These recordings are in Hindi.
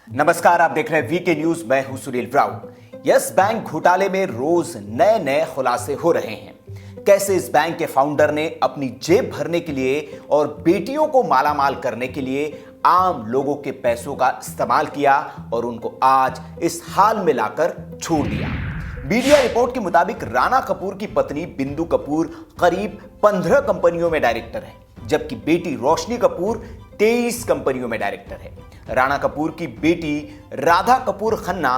नमस्कार, आप देख रहे हैं वीके न्यूज। मैं हूं सुनील ब्राउ। यस बैंक घोटाले में रोज नए नए खुलासे हो रहे हैं। कैसे इस बैंक के फाउंडर ने अपनी जेब भरने के लिए और बेटियों को मालामाल करने के लिए आम लोगों के पैसों का इस्तेमाल किया और उनको आज इस हाल में लाकर छोड़ दिया। मीडिया रिपोर्ट के मुताबिक राणा कपूर की पत्नी बिंदु कपूर करीब 15 कंपनियों में डायरेक्टर है, जबकि बेटी रोशनी कपूर 23 कंपनियों में डायरेक्टर है। राणा कपूर की बेटी राधा कपूर खन्ना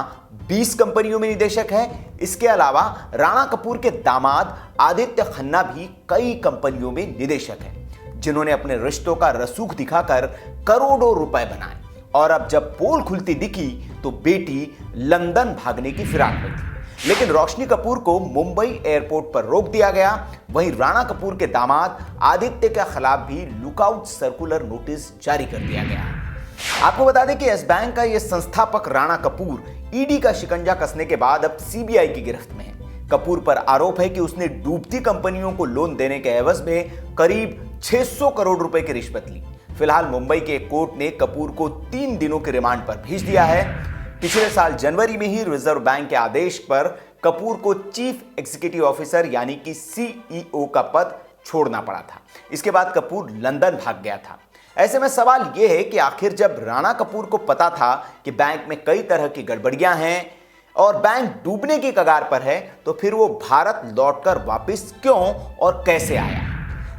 20 कंपनियों में निदेशक है। इसके अलावा राणा कपूर के दामाद आदित्य खन्ना भी कई कंपनियों में निदेशक हैं, जिन्होंने अपने रिश्तों का रसूख दिखाकर करोड़ों रुपए बनाए। और अब जब पोल खुलती दिखी तो बेटी लंदन भागने की फिराक में थी, लेकिन रोशनी कपूर को मुंबई एयरपोर्ट पर रोक दिया गया। वहीं राणा कपूर के दामाद आदित्य के खिलाफ भी लुकआउट सर्कुलर नोटिस जारी कर दिया गया। आपको बता दें कि यस बैंक का यह संस्थापक राणा कपूर ईडी का शिकंजा कसने के बाद अब सीबीआई की गिरफ्त में है। कपूर पर आरोप है कि उसने डूबती कंपनियों को लोन देने के एवज में करीब 600 करोड़ रुपए की रिश्वत ली। फिलहाल मुंबई के एक कोर्ट ने कपूर को 3 दिनों के रिमांड पर भेज दिया है। पिछले साल जनवरी में ही रिजर्व बैंक के आदेश पर कपूर को चीफ एग्जीक्यूटिव ऑफिसर यानी कि सीईओ का पद छोड़ना पड़ा था। इसके बाद कपूर लंदन भाग गया था। ऐसे में सवाल यह है कि आखिर जब राणा कपूर को पता था कि बैंक में कई तरह की गड़बड़ियां हैं और बैंक डूबने की कगार पर है, तो फिर वो भारत लौटकर वापस क्यों और कैसे आया?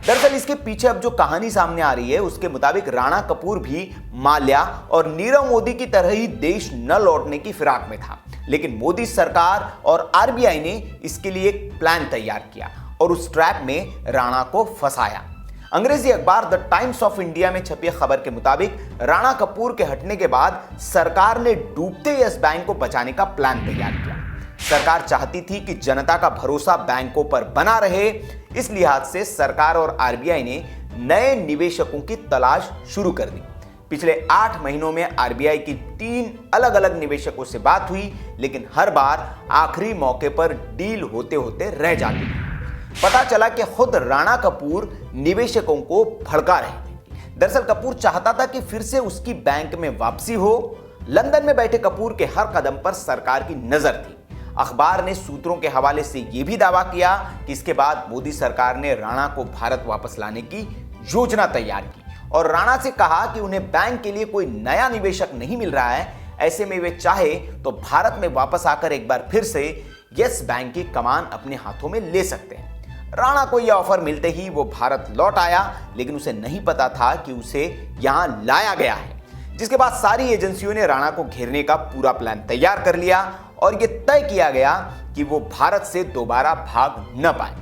दरअसल इसके पीछे अब जो कहानी सामने आ रही है उसके मुताबिक राणा कपूर भी माल्या और नीरव मोदी की तरह ही देश न लौटने की फिराक में था, लेकिन मोदी सरकार और आरबीआई ने इसके लिए एक प्लान तैयार किया और उस ट्रैप में राणा को फंसाया। अंग्रेजी अखबार द टाइम्स ऑफ इंडिया में छपी खबर के मुताबिक राणा कपूर के हटने के बाद सरकार ने डूबते यस बैंक को बचाने का प्लान तैयार किया। सरकार चाहती थी कि जनता का भरोसा बैंकों पर बना रहे। इस लिहाज से सरकार और आरबीआई ने नए निवेशकों की तलाश शुरू कर दी। पिछले 8 महीनों में आरबीआई की 3 अलग अलग निवेशकों से बात हुई, लेकिन हर बार आखिरी मौके पर डील होते होते रह जाती थी। पता चला कि खुद राणा कपूर निवेशकों को भड़का रहे थे। दरअसल कपूर चाहता था कि फिर से उसकी बैंक में वापसी हो। लंदन में बैठे कपूर के हर कदम पर सरकार की नजर थी। अखबार ने सूत्रों के हवाले से यह भी दावा किया कि इसके बाद मोदी सरकार ने राणा को भारत वापस लाने की योजना तैयार की और राणा से कहा कि उन्हें बैंक के लिए कोई नया निवेशक नहीं मिल रहा है। ऐसे में वे चाहे तो भारत में वापस आकर एक बार फिर से यस बैंक की कमान अपने हाथों में ले सकते हैं। राणा को यह ऑफर मिलते ही वो भारत लौट आया, लेकिन उसे नहीं पता था कि उसे यहां लाया गया है। जिसके बाद सारी एजेंसियों ने राणा को घेरने का पूरा प्लान तैयार कर लिया और यह तय किया गया कि वो भारत से दोबारा भाग न पाए।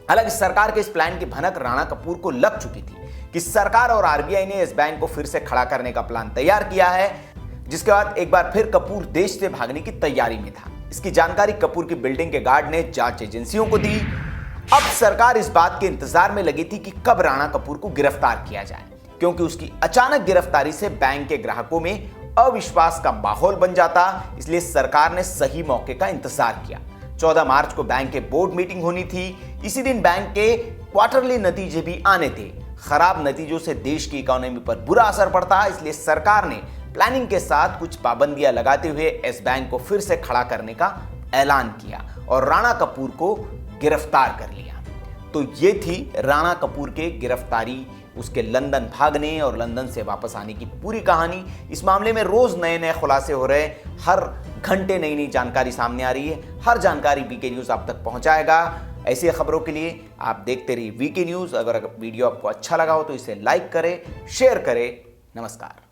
हालांकि सरकार के इस प्लान की भनक राणा कपूर को लग चुकी थी कि सरकार और आरबीआई ने इस बैंक को फिर से खड़ा करने का प्लान तैयार किया है। जिसके बाद एक बार फिर कपूर देश से भागने की तैयारी में था। इसकी जानकारी कपूर की बिल्डिंग के गार्ड ने जांच एजेंसियों को दी। अब सरकार इस बात के इंतजार में लगी थी कि कब राणा कपूर को गिरफ्तार किया जाए, क्योंकि उसकी अचानक गिरफ्तारी से बैंक के ग्राहकों में अविश्वास का माहौल बन जाता। इसलिए सरकार ने सही मौके का इंतजार किया। 14 मार्च को बैंक के बोर्ड मीटिंग होनी थी। इसी दिन बैंक के क्वार्टरली नतीजे भी आने थे। खराब नतीजों से देश की इकोनॉमी पर बुरा असर पड़ता, इसलिए सरकार ने प्लानिंग के साथ कुछ पाबंदियां लगाते हुए इस बैंक को फिर से खड़ा करने का ऐलान किया और राणा कपूर को गिरफ्तार कर लिया। तो ये थी राणा कपूर के गिरफ्तारी, उसके लंदन भागने और लंदन से वापस आने की पूरी कहानी। इस मामले में रोज नए नए खुलासे हो रहे हैं, हर घंटे नई नई जानकारी सामने आ रही है। हर जानकारी वीके न्यूज आप तक पहुंचाएगा। ऐसी खबरों के लिए आप देखते रहिए वीके न्यूज। अगर वीडियो आपको अच्छा लगा हो तो इसे लाइक करें, शेयर करें। नमस्कार।